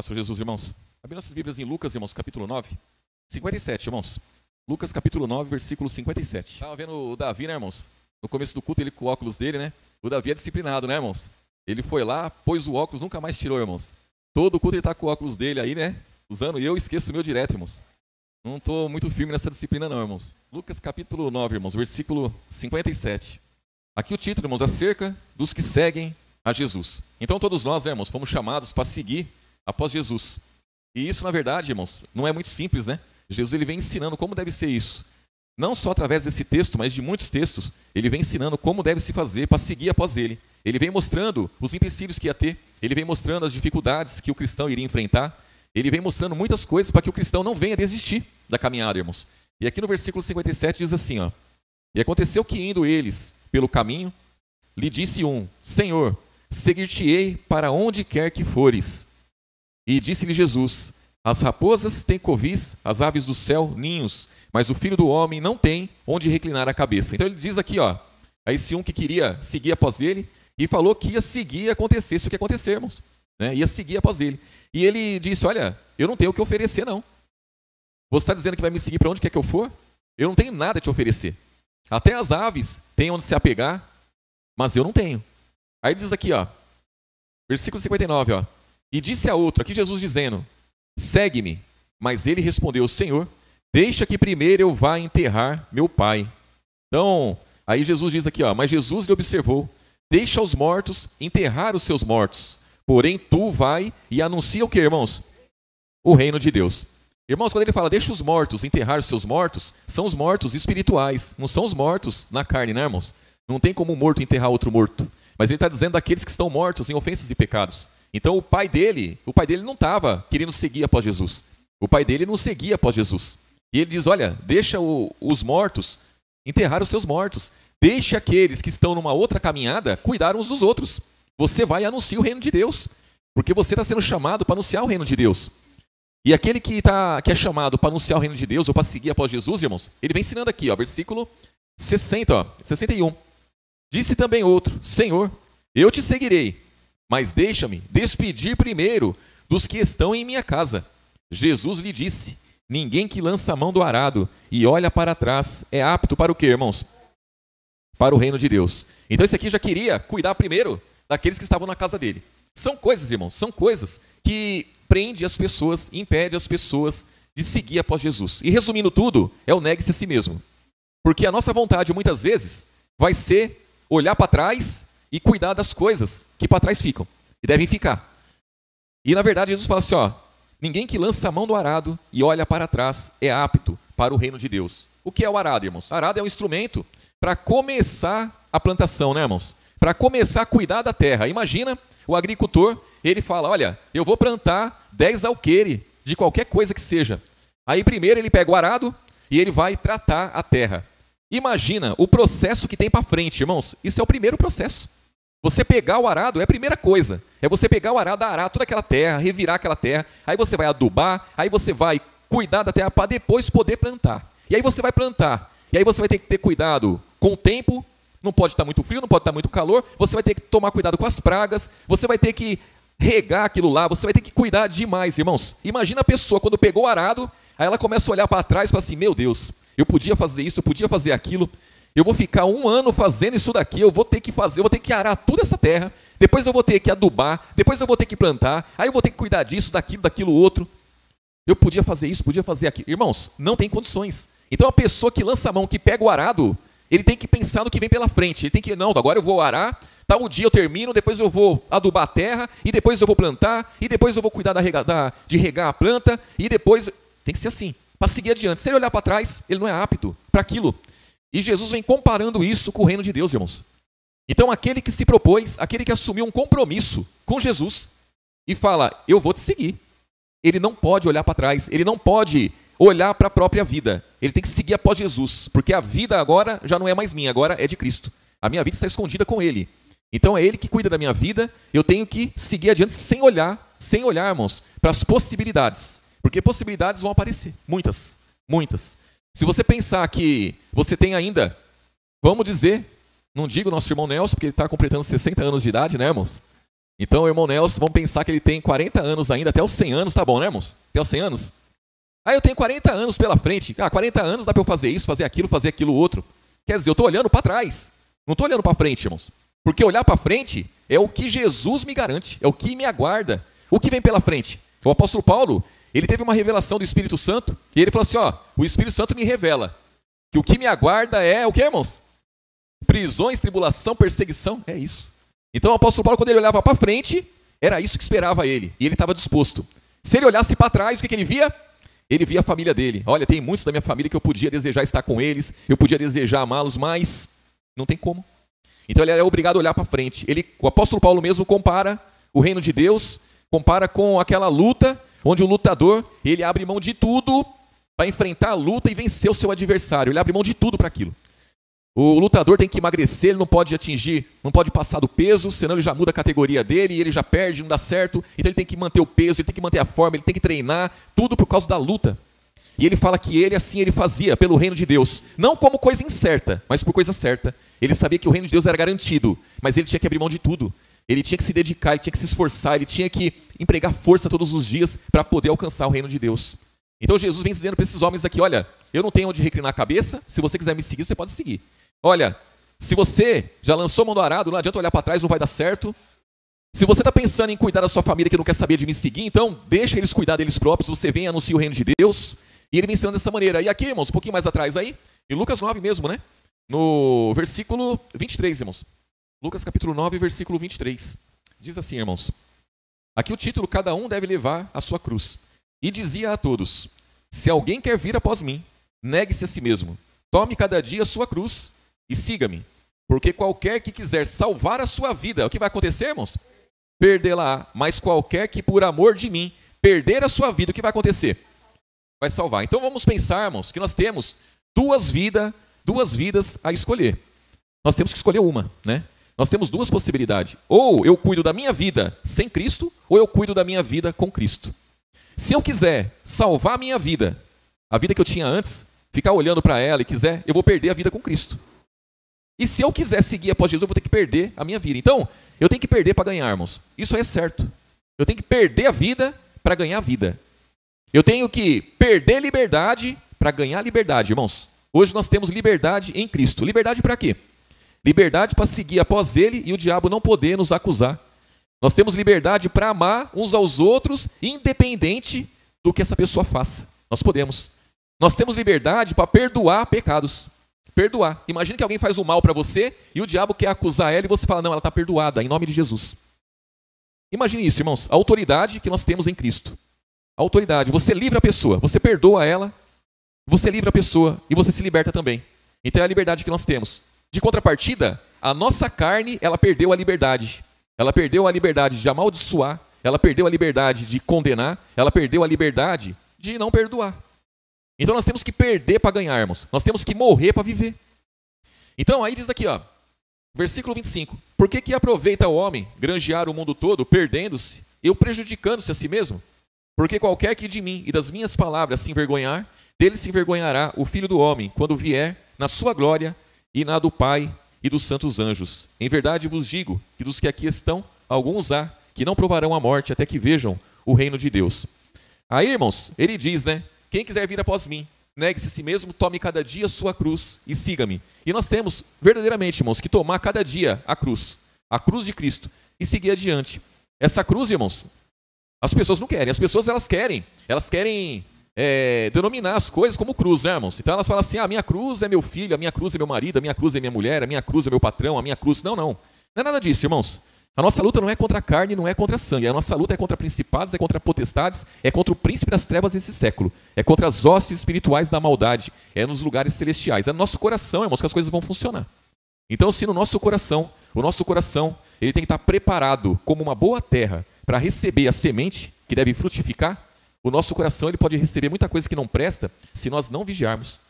Senhor Jesus, irmãos. Abrindo nossas Bíblias em Lucas, irmãos, capítulo 9, 57, irmãos. Lucas, capítulo 9, versículo 57. Estava vendo o Davi, né, irmãos? No começo do culto, ele com o óculos dele, né? O Davi é disciplinado, né, irmãos? Ele foi lá, pôs o óculos, nunca mais tirou, irmãos. Todo culto ele está com o óculos dele aí, né? Usando, e eu esqueço o meu direto, irmãos. Não estou muito firme nessa disciplina não, irmãos. Lucas, capítulo 9, irmãos, versículo 57. Aqui o título, irmãos, acerca dos que seguem a Jesus. Então todos nós, né, irmãos, fomos chamados para seguir após Jesus. E isso, na verdade, irmãos, não é muito simples, né? Jesus ele vem ensinando como deve ser isso. Não só através desse texto, mas de muitos textos, ele vem ensinando como deve se fazer para seguir após ele. Ele vem mostrando os empecilhos que ia ter, ele vem mostrando as dificuldades que o cristão iria enfrentar, ele vem mostrando muitas coisas para que o cristão não venha desistir da caminhada, irmãos. E aqui no versículo 57 diz assim, ó: E aconteceu que indo eles pelo caminho, lhe disse um: Senhor, seguir-te-ei para onde quer que fores. E disse-lhe Jesus: As raposas têm covis, as aves do céu ninhos, mas o Filho do Homem não tem onde reclinar a cabeça. Então ele diz aqui, ó, a esse um que queria seguir após ele, e falou que ia seguir acontecesse o que acontecer, irmãos. Né? Ia seguir após ele. E ele disse: olha, eu não tenho o que oferecer, não. Você está dizendo que vai me seguir para onde quer que eu for? Eu não tenho nada a te oferecer. Até as aves têm onde se apegar, mas eu não tenho. Aí diz aqui, ó, versículo 59, ó: E disse a outro, aqui Jesus dizendo: Segue-me. Mas ele respondeu: Senhor, deixa que primeiro eu vá enterrar meu pai. Então, aí Jesus diz aqui, ó, mas Jesus lhe observou: Deixa os mortos enterrar os seus mortos. Porém, tu vai e anuncia o que, irmãos? O reino de Deus. Irmãos, quando ele fala deixa os mortos enterrar os seus mortos, são os mortos espirituais, não são os mortos na carne, né, irmãos? Não tem como um morto enterrar outro morto. Mas ele está dizendo daqueles que estão mortos em ofensas e pecados. Então o pai dele não estava querendo seguir após Jesus. O pai dele não seguia após Jesus. E ele diz, olha, deixa os mortos enterrar os seus mortos. Deixa aqueles que estão numa outra caminhada cuidar uns dos outros. Você vai e anuncia o reino de Deus. Porque você está sendo chamado para anunciar o reino de Deus. E aquele que é chamado para anunciar o reino de Deus ou para seguir após Jesus, irmãos, ele vem ensinando aqui, ó, versículo 60, ó, 61. Disse também outro: Senhor, eu te seguirei, mas deixa-me despedir primeiro dos que estão em minha casa. Jesus lhe disse: Ninguém que lança a mão do arado e olha para trás é apto para o quê, irmãos? Para o reino de Deus. Então esse aqui já queria cuidar primeiro daqueles que estavam na casa dele. São coisas, irmãos, são coisas que prende as pessoas, impede as pessoas de seguir após Jesus. E resumindo tudo, é o negue-se a si mesmo. Porque a nossa vontade, muitas vezes, vai ser olhar para trás e cuidar das coisas que para trás ficam e devem ficar. E na verdade Jesus fala assim, ó, ninguém que lança a mão do arado e olha para trás é apto para o reino de Deus. O que é o arado, irmãos? O arado é um instrumento para começar a plantação, né, irmãos? Para começar a cuidar da terra. Imagina o agricultor, ele fala, olha, eu vou plantar 10 alqueires de qualquer coisa que seja. Aí primeiro ele pega o arado e ele vai tratar a terra. Imagina o processo que tem para frente, irmãos. Isso é o primeiro processo. Você pegar o arado é a primeira coisa. É você pegar o arado, arar toda aquela terra, revirar aquela terra. Aí você vai adubar, aí você vai cuidar da terra para depois poder plantar. E aí você vai plantar. E aí você vai ter que ter cuidado com o tempo. Não pode estar muito frio, não pode estar muito calor. Você vai ter que tomar cuidado com as pragas. Você vai ter que regar aquilo lá. Você vai ter que cuidar demais, irmãos. Imagina a pessoa quando pegou o arado, aí ela começa a olhar para trás e fala assim, meu Deus, eu podia fazer isso, eu podia fazer aquilo. Eu vou ficar 1 ano fazendo isso daqui, eu vou ter que fazer, eu vou ter que arar toda essa terra. Depois eu vou ter que adubar, depois eu vou ter que plantar. Aí eu vou ter que cuidar disso, daquilo outro. Eu podia fazer isso, podia fazer aquilo. Irmãos, não tem condições. Então a pessoa que lança a mão, que pega o arado, ele tem que pensar no que vem pela frente. Ele tem que, não, agora eu vou arar, tal dia eu termino, depois eu vou adubar a terra, e depois eu vou plantar, e depois eu vou cuidar de regar a planta, e depois... Tem que ser assim, para seguir adiante. Se ele olhar para trás, ele não é apto para aquilo. E Jesus vem comparando isso com o reino de Deus, irmãos. Então aquele que se propôs, aquele que assumiu um compromisso com Jesus, e fala, eu vou te seguir. Ele não pode olhar para trás, ele não pode olhar para a própria vida. Ele tem que seguir após Jesus, porque a vida agora já não é mais minha, agora é de Cristo. A minha vida está escondida com Ele. Então é Ele que cuida da minha vida, eu tenho que seguir adiante sem olhar, irmãos, para as possibilidades. Porque possibilidades vão aparecer, muitas, muitas. Se você pensar que você tem ainda, vamos dizer, não digo nosso irmão Nelson, porque ele está completando 60 anos de idade, né, irmãos? Então, o irmão Nelson, vamos pensar que ele tem 40 anos ainda, até os 100 anos, tá bom, né, irmãos? Até os 100 anos? Eu tenho 40 anos pela frente. 40 anos dá para eu fazer isso, fazer aquilo outro. Quer dizer, eu estou olhando para trás. Não estou olhando para frente, irmãos. Porque olhar para frente é o que Jesus me garante, é o que me aguarda. O que vem pela frente? O apóstolo Paulo, ele teve uma revelação do Espírito Santo, e ele falou assim, o Espírito Santo me revela que o que me aguarda é o que, irmãos? Prisões, tribulação, perseguição, é isso. Então o apóstolo Paulo, quando ele olhava para frente, era isso que esperava ele, e ele estava disposto. Se ele olhasse para trás, o que ele via? Ele via a família dele. Olha, tem muitos da minha família que eu podia desejar estar com eles, eu podia desejar amá-los, mas não tem como. Então ele era obrigado a olhar para frente. O apóstolo Paulo mesmo compara o reino de Deus, compara com aquela luta, onde o lutador, ele abre mão de tudo para enfrentar a luta e vencer o seu adversário. Ele abre mão de tudo para aquilo. O lutador tem que emagrecer, ele não pode atingir, não pode passar do peso, senão ele já muda a categoria dele e ele já perde, não dá certo. Então ele tem que manter o peso, ele tem que manter a forma, ele tem que treinar, tudo por causa da luta. E ele fala que ele fazia pelo reino de Deus, não como coisa incerta, mas por coisa certa. Ele sabia que o reino de Deus era garantido, mas ele tinha que abrir mão de tudo. Ele tinha que se dedicar, ele tinha que se esforçar, ele tinha que empregar força todos os dias para poder alcançar o reino de Deus. Então Jesus vem dizendo para esses homens aqui, olha, eu não tenho onde reclinar a cabeça, se você quiser me seguir, você pode seguir. Olha, se você já lançou a mão do arado, não adianta olhar para trás, não vai dar certo. Se você está pensando em cuidar da sua família que não quer saber de me seguir, então deixa eles cuidar deles próprios, você vem e anuncia o reino de Deus. E ele vem ensinando dessa maneira. E aqui, irmãos, um pouquinho mais atrás aí, em Lucas 9 mesmo, né? No versículo 23, irmãos. Lucas capítulo 9, versículo 23. Diz assim, irmãos. Aqui o título, cada um deve levar a sua cruz. E dizia a todos, se alguém quer vir após mim, negue-se a si mesmo. Tome cada dia a sua cruz e siga-me. Porque qualquer que quiser salvar a sua vida, o que vai acontecer, irmãos? Perdê-la. Mas qualquer que por amor de mim perder a sua vida, o que vai acontecer? Vai salvar. Então vamos pensar, irmãos, que nós temos duas vidas a escolher. Nós temos que escolher uma, né? Nós temos duas possibilidades. Ou eu cuido da minha vida sem Cristo, ou eu cuido da minha vida com Cristo. Se eu quiser salvar a minha vida, a vida que eu tinha antes, ficar olhando para ela e quiser, eu vou perder a vida com Cristo. E se eu quiser seguir após Jesus, eu vou ter que perder a minha vida. Então, eu tenho que perder para ganhar, irmãos. Isso é certo. Eu tenho que perder a vida para ganhar a vida. Eu tenho que perder liberdade para ganhar liberdade, irmãos. Hoje nós temos liberdade em Cristo. Liberdade para quê? Liberdade para seguir após Ele e o diabo não poder nos acusar. Nós temos liberdade para amar uns aos outros, independente do que essa pessoa faça. Nós podemos. Nós temos liberdade para perdoar pecados. Perdoar. Imagina que alguém faz um mal para você e o diabo quer acusar ela e você fala, não, ela está perdoada, em nome de Jesus. Imagine isso, irmãos. A autoridade que nós temos em Cristo. A autoridade. Você livra a pessoa, você perdoa ela, você livra a pessoa e você se liberta também. Então é a liberdade que nós temos. De contrapartida, a nossa carne, ela perdeu a liberdade. Ela perdeu a liberdade de amaldiçoar, ela perdeu a liberdade de condenar, ela perdeu a liberdade de não perdoar. Então nós temos que perder para ganharmos. Nós temos que morrer para viver. Então aí diz aqui, versículo 25. Por que aproveita o homem granjear o mundo todo, perdendo-se, e prejudicando-se a si mesmo? Porque qualquer que de mim e das minhas palavras se envergonhar, dele se envergonhará o Filho do Homem, quando vier na sua glória e na do Pai e dos santos anjos. Em verdade vos digo que dos que aqui estão, alguns há que não provarão a morte até que vejam o reino de Deus. Aí, irmãos, ele diz, né? Quem quiser vir após mim, negue-se a si mesmo, tome cada dia a sua cruz e siga-me. E nós temos, verdadeiramente, irmãos, que tomar cada dia a cruz de Cristo, e seguir adiante. Essa cruz, irmãos, as pessoas não querem. As pessoas, elas querem denominar as coisas como cruz, né, irmãos? Então elas falam assim, a minha cruz é meu filho, a minha cruz é meu marido, a minha cruz é minha mulher, a minha cruz é meu patrão, a minha cruz... Não. Não é nada disso, irmãos. A nossa luta não é contra a carne, não é contra a sangue. A nossa luta é contra principados, é contra potestades, é contra o príncipe das trevas desse século. É contra as hostes espirituais da maldade. É nos lugares celestiais. É no nosso coração, irmãos, que as coisas vão funcionar. Então, se no nosso coração, ele tem que estar preparado como uma boa terra para receber a semente que deve frutificar, o nosso coração ele pode receber muita coisa que não presta se nós não vigiarmos.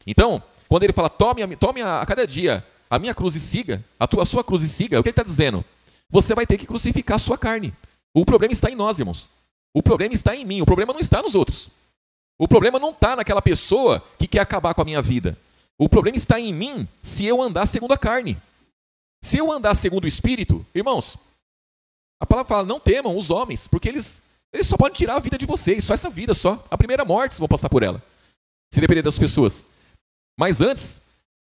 Então, quando ele fala, tome a cada dia a minha cruz e siga, a sua cruz e siga, o que ele está dizendo? Você vai ter que crucificar a sua carne. O problema está em nós, irmãos. O problema está em mim, o problema não está nos outros. O problema não está naquela pessoa que quer acabar com a minha vida. O problema está em mim se eu andar segundo a carne. Se eu andar segundo o Espírito, irmãos, A palavra fala, não temam os homens, porque eles só podem tirar a vida de vocês, só essa vida, só. A primeira morte vocês vão passar por ela, se depender das pessoas. Mas antes,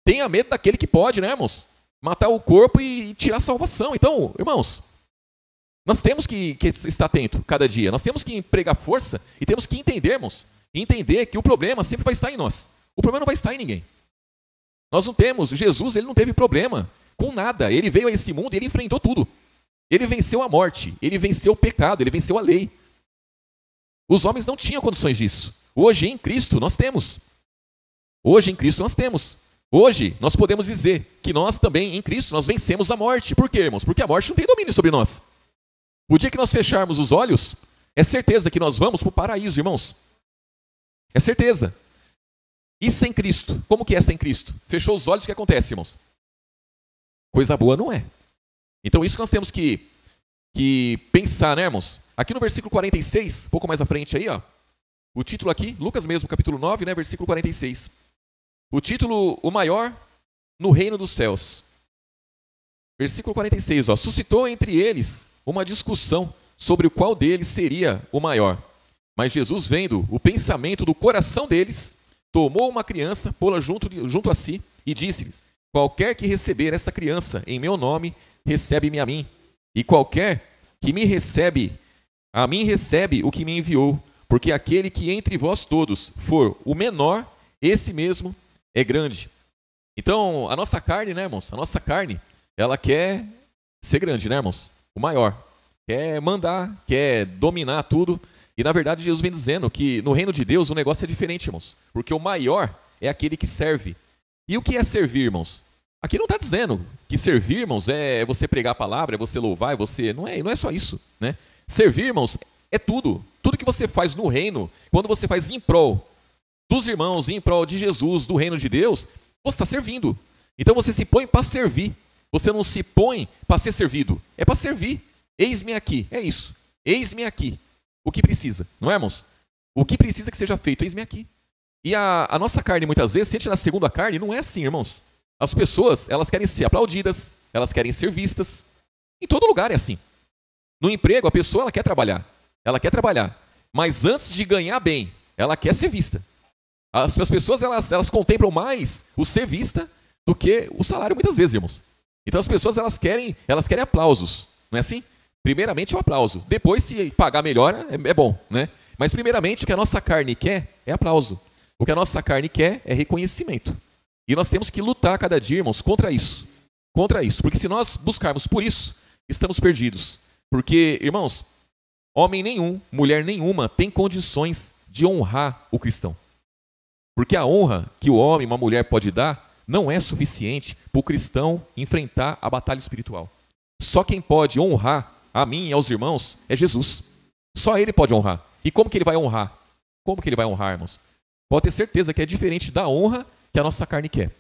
tenha medo daquele que pode, né, irmãos? Matar o corpo e tirar a salvação. Então, irmãos, nós temos que estar atento cada dia. Nós temos que empregar força e temos que entendermos. Entender que o problema sempre vai estar em nós. O problema não vai estar em ninguém. Nós não temos, Jesus, ele não teve problema com nada. Ele veio a esse mundo e ele enfrentou tudo. Ele venceu a morte, ele venceu o pecado, ele venceu a lei. Os homens não tinham condições disso. Hoje em Cristo nós temos. Hoje em Cristo nós temos. Hoje nós podemos dizer que nós também em Cristo nós vencemos a morte. Por quê, irmãos? Porque a morte não tem domínio sobre nós. O dia que nós fecharmos os olhos, é certeza que nós vamos para o paraíso, irmãos. É certeza. E sem Cristo? Como que é sem Cristo? Fechou os olhos, o que acontece, irmãos? Coisa boa não é. Então isso que nós temos que pensar, né, irmãos? Aqui no versículo 46, um pouco mais à frente aí, ó. O título aqui, Lucas mesmo, capítulo 9, né, versículo 46. O título, o maior no reino dos céus. Versículo 46, ó. Suscitou entre eles uma discussão sobre o qual deles seria o maior. Mas Jesus, vendo o pensamento do coração deles, tomou uma criança, pô-la junto a si e disse-lhes, qualquer que receber esta criança em meu nome, recebe-me a mim. E qualquer que me recebe, a mim recebe o que me enviou. Porque aquele que entre vós todos for o menor, esse mesmo é grande. Então, a nossa carne, né, irmãos? A nossa carne, ela quer ser grande, né, irmãos? O maior. Quer mandar, quer dominar tudo. E, na verdade, Jesus vem dizendo que no reino de Deus o negócio é diferente, irmãos. Porque o maior é aquele que serve. E o que é servir, irmãos? Aqui não está dizendo que servir, irmãos, é você pregar a palavra, é você louvar, é você... Não é só isso, né? Servir, irmãos, é tudo. Tudo que você faz no reino, quando você faz em prol dos irmãos, em prol de Jesus, do reino de Deus, você está servindo. Então você se põe para servir. Você não se põe para ser servido. É para servir. Eis-me aqui. É isso. Eis-me aqui. O que precisa, não é, irmãos? O que precisa que seja feito, eis-me aqui. E a nossa carne, muitas vezes, se a gente na segunda carne, não é assim, irmãos. As pessoas, elas querem ser aplaudidas, elas querem ser vistas. Em todo lugar é assim. No emprego, a pessoa ela quer trabalhar. Ela quer trabalhar. Mas antes de ganhar bem, ela quer ser vista. As pessoas, elas contemplam mais o ser vista do que o salário, muitas vezes, irmãos. Então, as pessoas, elas querem aplausos. Não é assim? Primeiramente, o aplauso. Depois, se pagar melhor, é bom, né? Mas, primeiramente, o que a nossa carne quer é aplauso. O que a nossa carne quer é reconhecimento. E nós temos que lutar cada dia, irmãos, contra isso. Contra isso. Porque se nós buscarmos por isso, estamos perdidos. Porque, irmãos, homem nenhum, mulher nenhuma tem condições de honrar o cristão. Porque a honra que o homem, uma mulher pode dar, não é suficiente para o cristão enfrentar a batalha espiritual. Só quem pode honrar a mim e aos irmãos é Jesus. Só ele pode honrar. E como que ele vai honrar? Como que ele vai honrar, irmãos? Pode ter certeza que é diferente da honra que a nossa carne quer.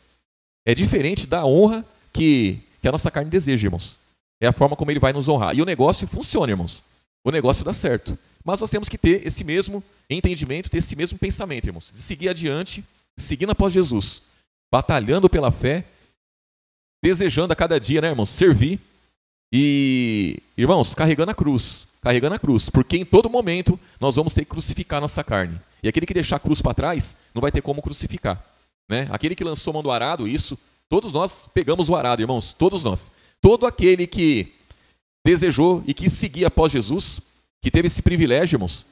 É diferente da honra que a nossa carne deseja, irmãos. É a forma como ele vai nos honrar. E o negócio funciona, irmãos. O negócio dá certo. Mas nós temos que ter esse mesmo entendimento, ter esse mesmo pensamento, irmãos. De seguir adiante, seguindo após Jesus. Batalhando pela fé, desejando a cada dia, né, irmãos, servir. E, irmãos, carregando a cruz. Carregando a cruz. Porque em todo momento nós vamos ter que crucificar a nossa carne. E aquele que deixar a cruz para trás, não vai ter como crucificar. Né? Aquele que lançou a mão do arado, isso, todos nós pegamos o arado, irmãos. Todos nós. Todo aquele que desejou e quis seguir após Jesus, que teve esse privilégio, irmãos,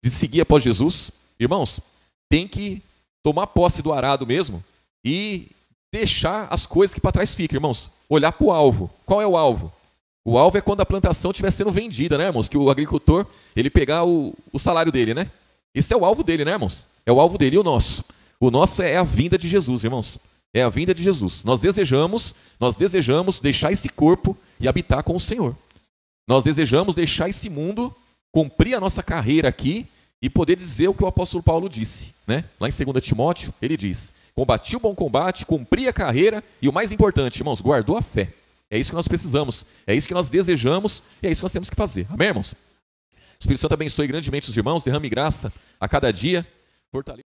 de seguir após Jesus, irmãos, tem que tomar posse do arado mesmo e deixar as coisas que para trás ficam, irmãos. Olhar para o alvo. Qual é o alvo? O alvo é quando a plantação estiver sendo vendida, né, irmãos? Que o agricultor, ele pegar o salário dele, né? Esse é o alvo dele, né, irmãos? É o alvo dele e o nosso. O nosso é a vinda de Jesus, irmãos. É a vinda de Jesus. Nós desejamos deixar esse corpo e habitar com o Senhor. Nós desejamos deixar esse mundo, cumprir a nossa carreira aqui e poder dizer o que o apóstolo Paulo disse, né? Lá em 2 Timóteo, ele diz, combati o bom combate, cumpri a carreira e o mais importante, irmãos, guardou a fé. É isso que nós precisamos, é isso que nós desejamos e é isso que nós temos que fazer. Amém, irmãos? O Espírito Santo abençoe grandemente os irmãos, derrame graça a cada dia, fortaleça.